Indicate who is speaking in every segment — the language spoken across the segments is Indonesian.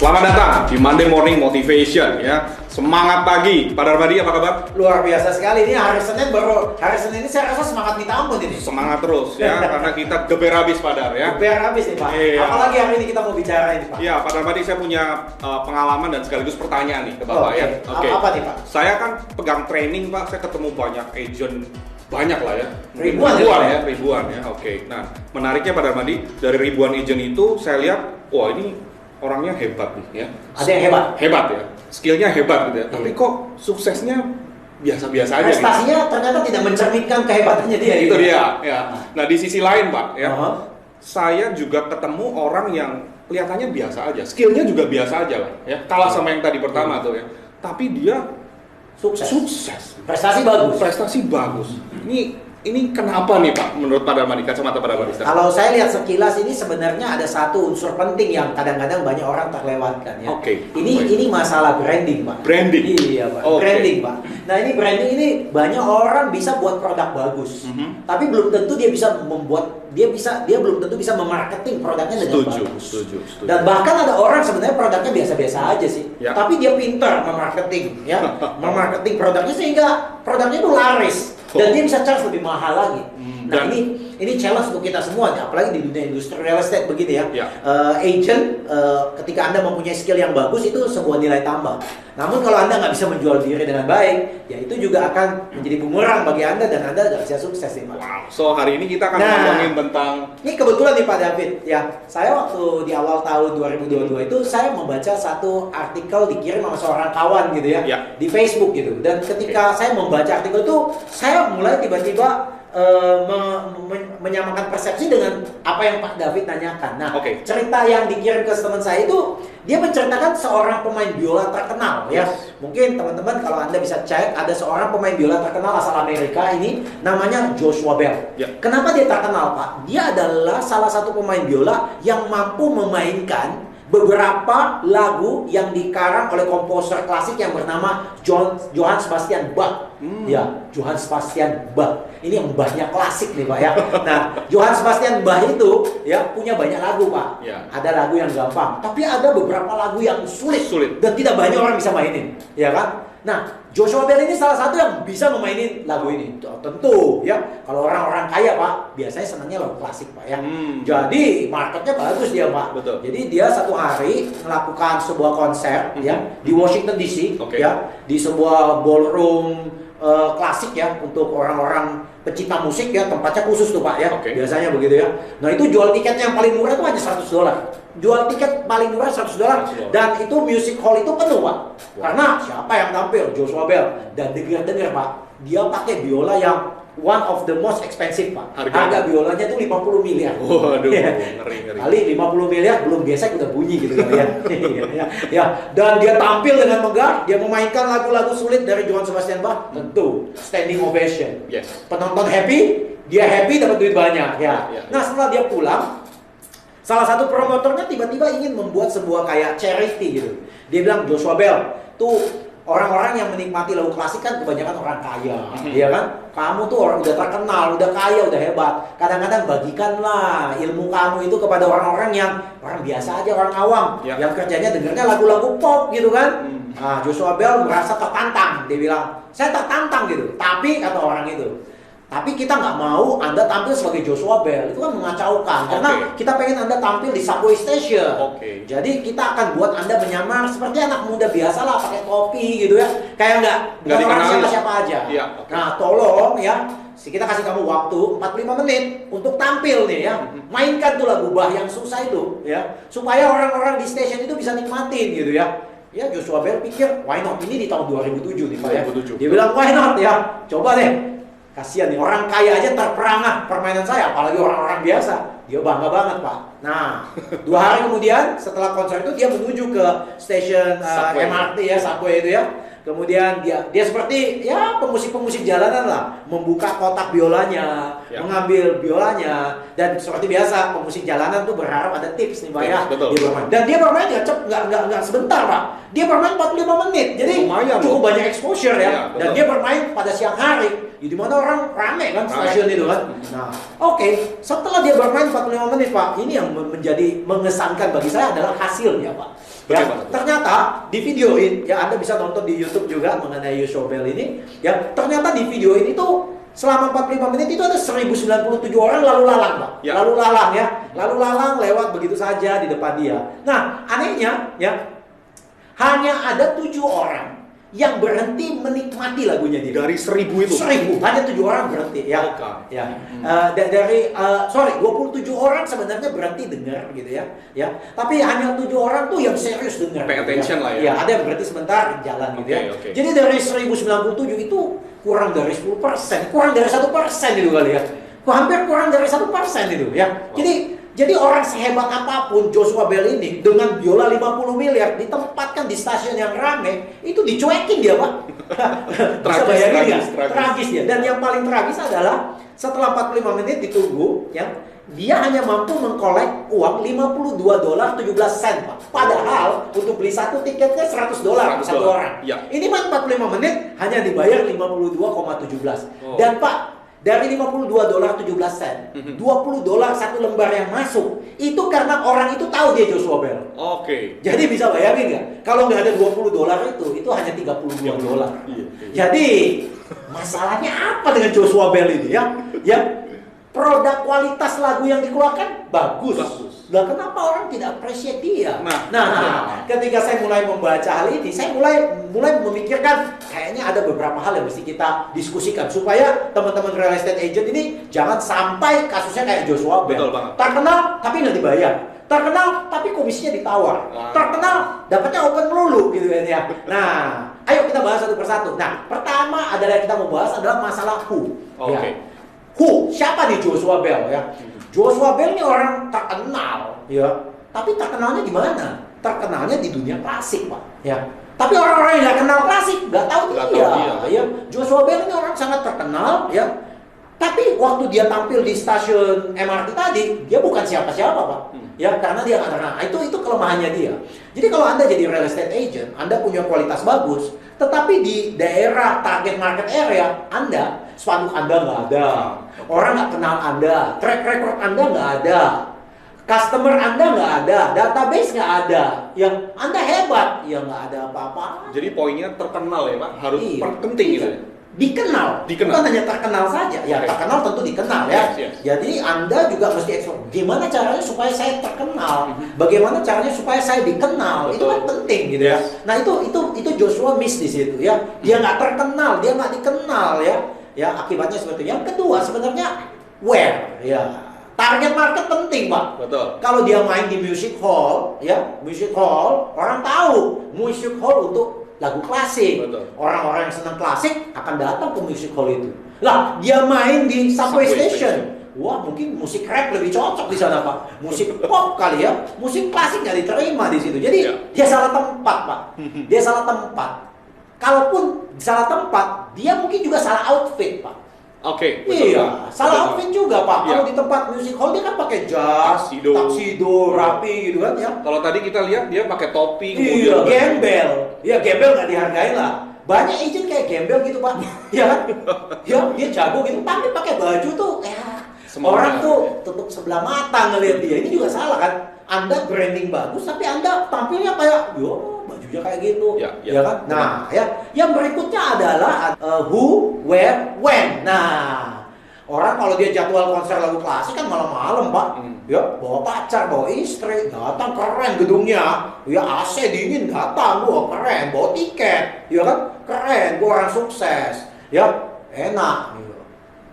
Speaker 1: Selamat datang di Monday Morning Motivation ya. Semangat pagi, Pak Darmadi apa kabar?
Speaker 2: Luar biasa sekali, ini hari Senin ini saya rasa semangat minta ampun ini.
Speaker 1: Semangat terus ya, karena kita geber habis Pak Dar ya.
Speaker 2: Geber habis nih Pak.
Speaker 1: Iya.
Speaker 2: Apalagi hari ini kita mau bicara ini Pak.
Speaker 1: Iya Pak Darmadi, saya punya pengalaman dan sekaligus pertanyaan nih ke Bapak ya.
Speaker 2: Oke. Apa nih Pak?
Speaker 1: Saya kan pegang training Pak, saya ketemu banyak agent, banyak lah ya. Ribuan ya. Oke. Nah, menariknya Pak Darmadi, dari ribuan agent itu saya lihat, wah ini orangnya hebat nih ya.
Speaker 2: Ada yang hebat?
Speaker 1: Hebat ya, skillnya hebat gitu ya. Tapi kok suksesnya biasa-biasa aja.
Speaker 2: Prestasinya gitu. Ternyata tidak mencerminkan kehebatannya dia.
Speaker 1: Itu dia. Ya. Nah di sisi lain Pak, ya, saya juga ketemu orang yang kelihatannya biasa aja, skillnya juga biasa aja lah. Ya, kalah sama yang tadi pertama tuh ya. Tapi dia sukses.
Speaker 2: Prestasi bagus.
Speaker 1: Ini kenapa nih Pak, menurut Pak Darmadi, kacamata Pak Darmadi?
Speaker 2: Kalau saya lihat sekilas ini sebenarnya ada satu unsur penting yang kadang-kadang banyak orang terlewatkan ya. Ini masalah branding Pak.
Speaker 1: Branding?
Speaker 2: Iya Pak, branding Pak. Nah ini branding ini banyak orang bisa buat produk bagus, tapi belum tentu dia belum tentu bisa memarketing produknya dengan bagus. Setuju. Dan bahkan ada orang sebenarnya produknya biasa-biasa aja sih, tapi dia pintar memarketing ya, memarketing produknya sehingga produknya itu laris. Dan dia bisa charge lebih mahal lagi. Nah ini challenge untuk kita semua, apalagi di dunia industri real estate begini ya. Agent, ketika Anda mempunyai skill yang bagus itu sebuah nilai tambah. Namun kalau Anda nggak bisa menjual diri dengan baik, ya itu juga akan menjadi bumerang bagi Anda dan Anda nggak bisa sukses nih Pak.
Speaker 1: Wow. So hari ini kita akan ngomongin tentang.
Speaker 2: Ini kebetulan nih Pak David ya. Saya waktu di awal tahun 2022 itu saya membaca satu artikel dikirim sama seorang kawan gitu ya, di Facebook gitu. Dan ketika saya membaca artikel itu, saya mulai tiba-tiba menyamakan persepsi dengan apa yang Pak David tanyakan. Nah, cerita yang dikirim ke teman saya itu dia menceritakan seorang pemain biola terkenal ya. Mungkin teman-teman kalau Anda bisa cek, ada seorang pemain biola terkenal asal Amerika ini namanya Joshua Bell. Kenapa dia terkenal Pak? Dia adalah salah satu pemain biola yang mampu memainkan beberapa lagu yang dikarang oleh komposer klasik yang bernama Johann Sebastian Bach. Johann Sebastian Bach. Ini yang banyak klasik nih Pak ya. Nah, Johann Sebastian Bach itu ya punya banyak lagu Pak. Ada lagu yang gampang, tapi ada beberapa lagu yang sulit dan tidak banyak orang bisa mainin, ya kan? Nah, Joshua Bell ini salah satu yang bisa memainin lagu ini. Tentu ya, kalau orang-orang kaya Pak, biasanya senangnya lagu klasik Pak ya. Jadi marketnya bagus dia Pak.
Speaker 1: Betul.
Speaker 2: Jadi dia satu hari melakukan sebuah konser ya di Washington DC ya, di sebuah ballroom klasik ya untuk orang-orang pecinta musik ya, tempatnya khusus tuh Pak ya. Biasanya begitu ya. Nah, itu jual tiketnya yang paling murah itu hanya $100. Jual tiket paling murah $100 dan itu music hall itu penuh Pak. Karena siapa yang tampil? Joshua Bell. Dan dengar Pak, dia pakai biola yang one of the most expensive Pak. Harga biolanya itu 50 miliar.
Speaker 1: Waduh, ngeri.
Speaker 2: Kali 50 miliar belum gesek udah bunyi gitu kan ya. Dan dia tampil dengan megah, dia memainkan lagu-lagu sulit dari Johann Sebastian Bach, tentu standing ovation. Penonton happy, dia happy dapat duit banyak ya. Nah, setelah dia pulang, salah satu promotornya tiba-tiba ingin membuat sebuah kayak charity gitu. Dia bilang, Joshua Bell, tuh orang-orang yang menikmati lagu klasik kan kebanyakan orang kaya, ya kan? Kamu tuh orang udah terkenal, udah kaya, udah hebat. Kadang-kadang bagikanlah ilmu kamu itu kepada orang-orang yang orang biasa aja, orang awam, yang kerjanya dengarnya lagu-lagu pop gitu kan? Nah, Joshua Bell merasa tertantang. Dia bilang, saya tertantang gitu. Tapi kata orang itu, tapi kita nggak mau Anda tampil sebagai Joshua Bell, itu kan mengacaukan. Karena kita pengen Anda tampil di subway station. Jadi kita akan buat Anda menyamar seperti anak muda biasa lah, pakai topi gitu ya. Kayak bukan orang siapa-siapa aja. Nah, tolong ya, kita kasih kamu waktu 45 menit untuk tampil nih ya. Mainkan tuh lagu Bach yang susah itu ya, supaya orang-orang di station itu bisa nikmatin gitu ya. Ya, Joshua Bell pikir, why not? Ini di tahun 2007 nih Pak ya. Dia bilang, why not ya, coba deh. Kasihan nih, orang kaya aja terperangah permainan saya, apalagi orang-orang biasa. Dia bangga banget Pak. Nah, 2 hari kemudian setelah konser itu dia menuju ke stasiun MRT ya, subway itu ya. Kemudian dia seperti ya pemusik-pemusik jalanan lah, membuka kotak biolanya, mengambil biolanya, dan seperti biasa pemusik jalanan tuh berharap ada tips nih Pak ya. Dia bermain. Dan dia bermain nggak sebentar Pak. Dia bermain 45 menit. Jadi cukup banyak exposure ya. Dan dia bermain pada siang hari. ya di mana orang rame kan stasiun itu kan. Nah, oke, setelah dia bermain 45 menit Pak, ini yang menjadi mengesankan bagi saya adalah hasilnya Pak. Ya, ternyata di videoin, ya Anda bisa nonton di YouTube juga mengenai Joshua Bell ini, ya ternyata di videoin itu selama 45 menit itu ada 1097 orang lalu lalang Pak. Ya. Lalu lalang ya, lalu lalang lewat begitu saja di depan dia. Nah, anehnya ya, hanya ada 7 orang yang berhenti menikmati lagunya dia.
Speaker 1: Dari 1000 itu?
Speaker 2: 1000, hanya 7 orang berhenti ya.
Speaker 1: Okay.
Speaker 2: Ya. 27 orang sebenarnya berhenti dengar gitu ya. Ya. Tapi hanya 7 orang tuh yang serius dengar.
Speaker 1: Pay attention lah ya.
Speaker 2: Ya, ada yang berhenti sebentar jalan gitu ya.
Speaker 1: Okay.
Speaker 2: Jadi dari 1097 itu kurang dari 10%, kurang dari 1% itu kali ya. Hampir kurang dari 1% itu ya. Wow. Jadi orang sehebat apapun Joshua Bell ini dengan biola 50 miliar ditempatkan di stasiun yang rame, itu dicuekin dia Pak. Bisa bayangin nggak? Tragis dia. Dan yang paling tragis adalah setelah 45 menit ditunggu, ya, dia hanya mampu mengkolek uang $52.17 Pak. Padahal untuk beli satu tiketnya $100 satu orang.
Speaker 1: Ya.
Speaker 2: Ini Pak 45 menit hanya dibayar 52,17. Dan Pak, dari $52.17, $20 satu lembar yang masuk, itu karena orang itu tahu dia Joshua Bell.
Speaker 1: Oke.
Speaker 2: Jadi bisa bayangin nggak? Kalau nggak ada $20 itu hanya $32.
Speaker 1: Iya.
Speaker 2: Jadi masalahnya apa dengan Joshua Bell ini ya? Ya, produk kualitas lagu yang dikeluarkan bagus. Lah kenapa orang tidak appreciate dia? Nah, ketika saya mulai membaca hal ini, saya mulai memikirkan kayaknya ada beberapa hal yang mesti kita diskusikan supaya teman-teman real estate agent ini jangan sampai kasusnya kayak Joshua Bell.
Speaker 1: Betul banget.
Speaker 2: Terkenal tapi nggak dibayar. Terkenal tapi komisinya ditawar. Terkenal dapatnya open melulu gitu kan ya. Nah, ayo kita bahas satu persatu. Nah, pertama adalah yang kita mau bahas adalah masalah who.
Speaker 1: Oke.
Speaker 2: Ya. Who? Siapa nih Joshua Bell ya? Joshua Bell ini orang terkenal, ya. Tapi terkenalnya di mana? Terkenalnya di dunia klasik, Pak. Ya. Tapi orang-orang yang nggak kenal klasik nggak tahu dia. Ya. Joshua Bell ini orang sangat terkenal, ya. Tapi waktu dia tampil di stasiun MRT tadi, dia bukan siapa-siapa, Pak. Ya, karena dia nggak terkenal. Itu kelemahannya dia. Jadi kalau Anda jadi real estate agent, Anda punya kualitas bagus, tetapi di daerah target market area Anda, spanduk Anda nggak ada. Orang nggak kenal Anda, track record Anda nggak ada, customer Anda nggak ada, database nggak ada, yang Anda hebat, ya nggak ada apa-apa.
Speaker 1: Jadi poinnya terkenal ya Pak, harus penting gitu.
Speaker 2: Dikenal, bukan hanya terkenal saja. Ya, terkenal tentu dikenal ya.
Speaker 1: Yes.
Speaker 2: Jadi Anda juga mesti eksplor. Gimana caranya supaya saya terkenal? Bagaimana caranya supaya saya dikenal? Betul. Itu kan penting gitu ya. Nah itu Joshua miss di situ ya. Dia nggak terkenal, dia nggak dikenal ya. Ya akibatnya seperti itu. Yang kedua sebenarnya where ya. Target market penting Pak.
Speaker 1: Betul.
Speaker 2: Kalau dia main di music hall ya, music hall orang tahu music hall untuk lagu klasik.
Speaker 1: Betul.
Speaker 2: Orang-orang yang senang klasik akan datang ke music hall itu. Lah, dia main di subway station. Wah, mungkin musik rap lebih cocok di sana, Pak. Musik pop kali ya. Musik klasik nggak diterima di situ. Jadi, dia salah tempat, Pak. Dia salah tempat. Kalaupun salah tempat, dia mungkin juga salah outfit, Pak.
Speaker 1: Oke,
Speaker 2: iya, salah outfit juga Pak. Kalau di tempat music hall dia kan pakai jas, taksido, rapi gitu kan ya.
Speaker 1: Kalau tadi kita lihat dia pakai topi,
Speaker 2: iya, gembel. Ya gembel nggak dihargain lah. Banyak agent kayak gembel gitu Pak. Iya kan? Ya dia jago gitu, tapi pakai baju tuh orang tuh tutup sebelah mata ngelihat dia. Ini juga salah kan? Anda branding bagus, tapi Anda tampilnya kayak bajunya kayak gitu, ya kan? Nah, ya, yang berikutnya adalah who, where, when. Nah, orang kalau dia jadwal konser lagu klasik kan malam-malam, Pak. Ya, bawa pacar, bawa istri, datang keren gedungnya. Ya, AC dingin datang, keren, bawa tiket, ya kan? Keren, gua orang sukses. Ya, enak.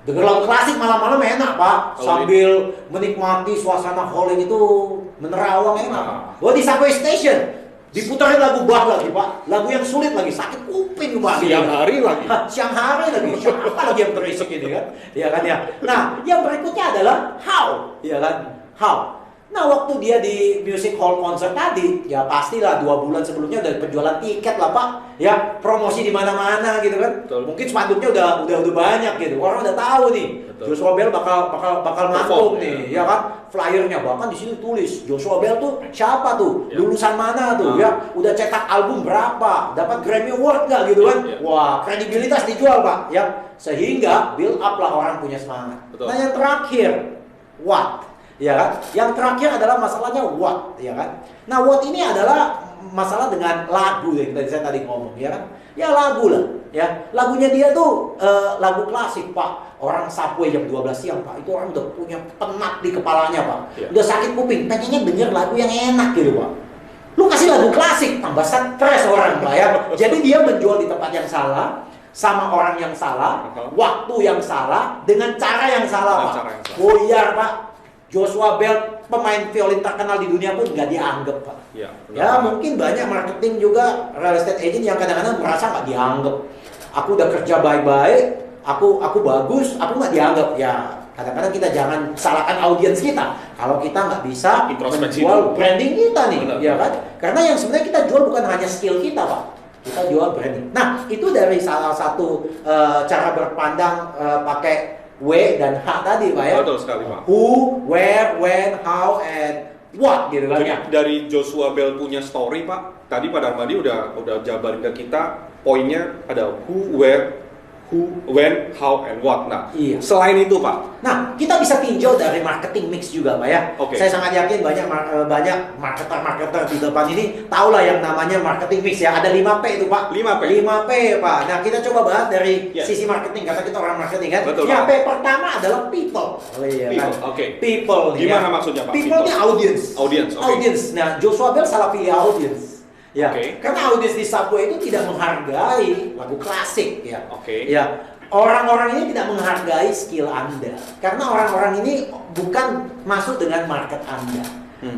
Speaker 2: Dengar lagu klasik malam-malam enak Pak, sambil menikmati suasana hall itu menerawang enak. Di subway station diputarin lagu Bach lagi Pak, lagu yang sulit lagi, sakit kuping Pak.
Speaker 1: Siang hari lagi.
Speaker 2: Siang hari lagi, siapa lagi yang berisik ini kan? Ya kan ya. Nah, yang berikutnya adalah how, ya kan? How. Nah, waktu dia di music hall concert tadi, ya pastilah 2 bulan sebelumnya udah penjualan tiket lah Pak, ya promosi di mana-mana gitu kan.
Speaker 1: Betul.
Speaker 2: Mungkin spanduknya udah banyak gitu, orang udah tahu nih. Betul. Joshua Bell bakal manggung nih, ya kan. Flyernya bahkan di sini tulis Joshua Bell tuh siapa tuh, lulusan mana tuh, ya udah cetak album berapa, dapat Grammy Award nggak gitu kan. Wah, kredibilitas dijual Pak, ya sehingga build up lah orang punya semangat. Betul. Nah yang terakhir, what? Ya kan? Yang terakhir adalah masalahnya what, ya kan? Nah, what ini adalah masalah dengan lagu yang saya tadi ngomong, ya kan? Ya lagu lah, ya. Lagunya dia tuh lagu klasik, Pak. Orang Subway jam 12 siang, Pak. Itu orang udah punya penat di kepalanya, Pak. Ya. Udah sakit kuping, pengennya denger lagu yang enak gitu, Pak. Lu kasih lagu klasik, tambah stres orang, Pak, ya. Jadi dia menjual di tempat yang salah, sama orang yang salah, waktu yang salah, dengan cara yang salah, Pak. Boyar, Pak. Joshua Bell, pemain violin terkenal di dunia pun nggak dianggap, Pak. Ya mungkin banyak marketing juga real estate agent yang kadang-kadang merasa nggak dianggap. Aku udah kerja baik-baik, aku bagus, aku nggak dianggap. Ya kadang-kadang kita jangan salahkan audiens kita kalau kita nggak bisa menjual branding kita nih, ya kan? Karena yang sebenarnya kita jual bukan hanya skill kita, Pak. Kita jual branding. Nah itu dari salah satu cara berpandang pakai W dan H tadi, Pak, ya.
Speaker 1: Betul sekali, Pak.
Speaker 2: Who, where, when, how, and what gitu kan ya.
Speaker 1: Dari Joshua Bell punya story, Pak. Tadi Pak Darmadi udah jabarin ke kita poinnya ada who, where, who, when, how, and what. Nah, selain itu, Pak.
Speaker 2: Nah, kita bisa tinjau dari marketing mix juga, Pak, ya. Saya sangat yakin banyak marketer di depan ini tahulah yang namanya marketing mix ya. Ada 5P itu, Pak. 5P, Pak. Nah, kita coba bahas dari sisi marketing, karena kita orang marketing kan.
Speaker 1: Betul,
Speaker 2: yang P pertama adalah people. People nih.
Speaker 1: Gimana maksudnya, Pak?
Speaker 2: People ini audience. Nah, Joshua Bell salah pilih audience. Ya, karena audiens di Subway itu tidak menghargai lagu klasik, ya. Ya, orang-orang ini tidak menghargai skill Anda, karena orang-orang ini bukan masuk dengan market Anda,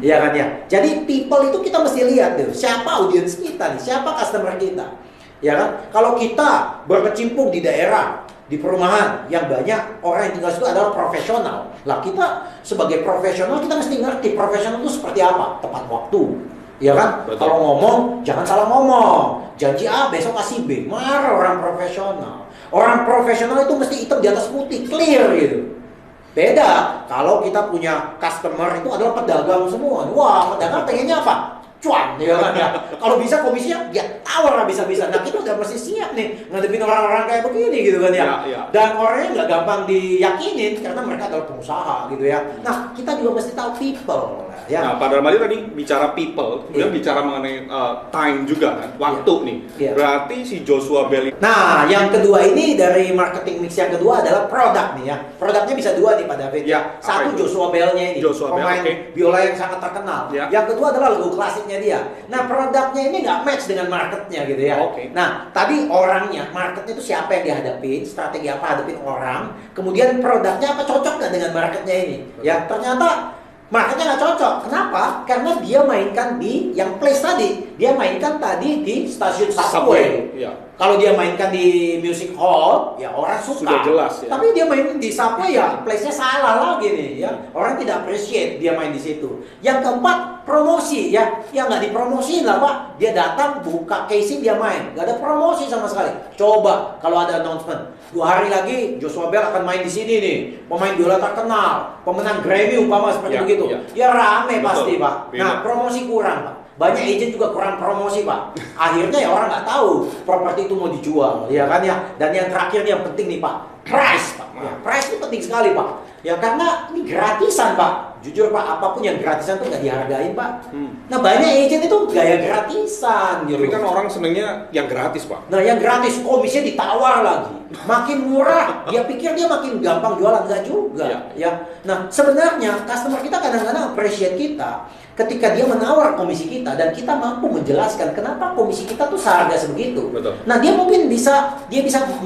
Speaker 2: ya kan ya. Jadi people itu kita mesti lihat tuh, siapa audiens kita nih, siapa customer kita, ya kan. Kalau kita berkecimpung di daerah, di perumahan yang banyak orang yang tinggal situ adalah profesional, lah kita sebagai profesional kita mesti ngerti profesional itu seperti apa, tepat waktu. Ya kan? Betul. Kalau ngomong, jangan salah ngomong. Janji A, besok kasih B. Marah orang profesional. Orang profesional itu mesti hitam di atas putih, clear gitu. Beda kalau kita punya customer itu adalah pedagang semua. Wah, pedagang pengennya apa? Cuan, ya kan ya. Kalau bisa komisinya dia tawar habis-habisan. Nah, kita udah mesti siap nih ngadepin orang-orang kayak begini gitu kan ya. Dan orangnya nggak gampang diyakinin karena mereka adalah pengusaha gitu ya. Nah, kita juga mesti tahu people. Ya.
Speaker 1: Nah, Pak Darmadi tadi bicara people, kemudian bicara mengenai time juga kan, waktu nih. Berarti si Joshua Bell.
Speaker 2: Nah, yang kedua ini dari marketing mix yang kedua adalah produk nih ya. Produknya bisa dua nih Pak David. Satu Joshua Bell-nya ini, pemain biola yang sangat terkenal. Yang kedua adalah lagu klasiknya dia. Nah, produknya ini nggak match dengan marketnya gitu ya. Nah, tadi orangnya, marketnya itu siapa yang dihadapin, strategi apa hadapin orang, kemudian produknya apa cocok nggak dengan marketnya ini. Ya, ternyata marketnya nggak cocok. Kenapa? Karena dia mainkan di yang place tadi. Dia mainkan tadi di stasiun Subway. Kalau dia mainkan di music hall, ya orang suka.
Speaker 1: Sudah jelas ya.
Speaker 2: Tapi dia main di Subway ya, place-nya salah lagi nih ya. Orang tidak appreciate dia main di situ. Yang keempat, promosi ya. Ya nggak dipromosiin lah Pak. Dia datang buka casing dia main. Nggak ada promosi sama sekali. Coba kalau ada announcement. 2 hari lagi Joshua Bell akan main di sini nih. Pemain biola terkenal, pemenang Grammy umpama seperti begitu. Ya rame pasti Pak. Nah, promosi kurang Pak. Banyak agent juga kurang promosi Pak. Akhirnya ya orang nggak tahu properti itu mau dijual, ya kan ya. Dan yang terakhir yang penting nih Pak, price Pak. Ya, price itu penting sekali Pak. Ya karena ini gratisan Pak. Jujur Pak, apapun yang gratisan tuh nggak dihargain Pak. Nah banyak agent itu gaya gratisan gitu.
Speaker 1: Tapi kan orang senengnya yang gratis Pak.
Speaker 2: Nah yang gratis komisinya ditawar lagi. Makin murah, dia pikir dia makin gampang jualan, nggak juga. Ya. Nah sebenarnya customer kita kadang-kadang appreciate kita ketika dia menawar komisi kita dan kita mampu menjelaskan kenapa komisi kita tuh seharga sebegitu.
Speaker 1: Betul.
Speaker 2: Nah dia mungkin bisa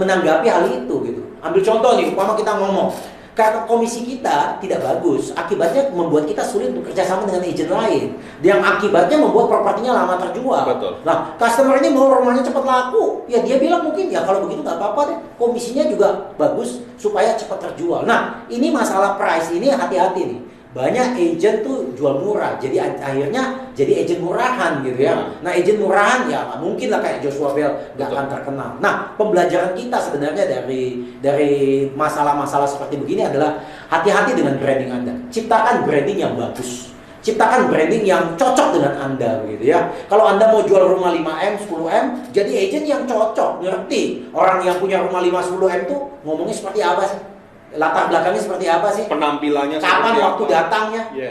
Speaker 2: menanggapi hal itu gitu. Ambil contoh nih, umpama kita ngomong karena komisi kita tidak bagus, akibatnya membuat kita sulit untuk kerjasama dengan agent lain. Yang akibatnya membuat propertinya lama terjual.
Speaker 1: Betul.
Speaker 2: Nah, customer ini mau rumahnya cepat laku, ya dia bilang mungkin ya kalau begitu nggak apa-apa deh, komisinya juga bagus supaya cepat terjual. Nah, ini masalah price ini hati-hati nih. banyak agent tuh jual murah, jadi akhirnya jadi agent murahan gitu ya. Nah agent murahan ya nggak mungkin lah kayak Joshua Bell nggak akan terkenal. Nah pembelajaran kita sebenarnya dari masalah-masalah seperti begini adalah hati-hati dengan branding Anda. Ciptakan branding yang bagus. Ciptakan branding yang cocok dengan Anda gitu ya. Kalau Anda mau jual rumah 5M, 10M, jadi agent yang cocok, ngerti. Orang yang punya rumah 5, 10M tuh ngomongnya seperti apa sih? Latar belakangnya seperti apa sih?
Speaker 1: Penampilannya
Speaker 2: kapan
Speaker 1: seperti
Speaker 2: waktu
Speaker 1: apa?
Speaker 2: datangnya?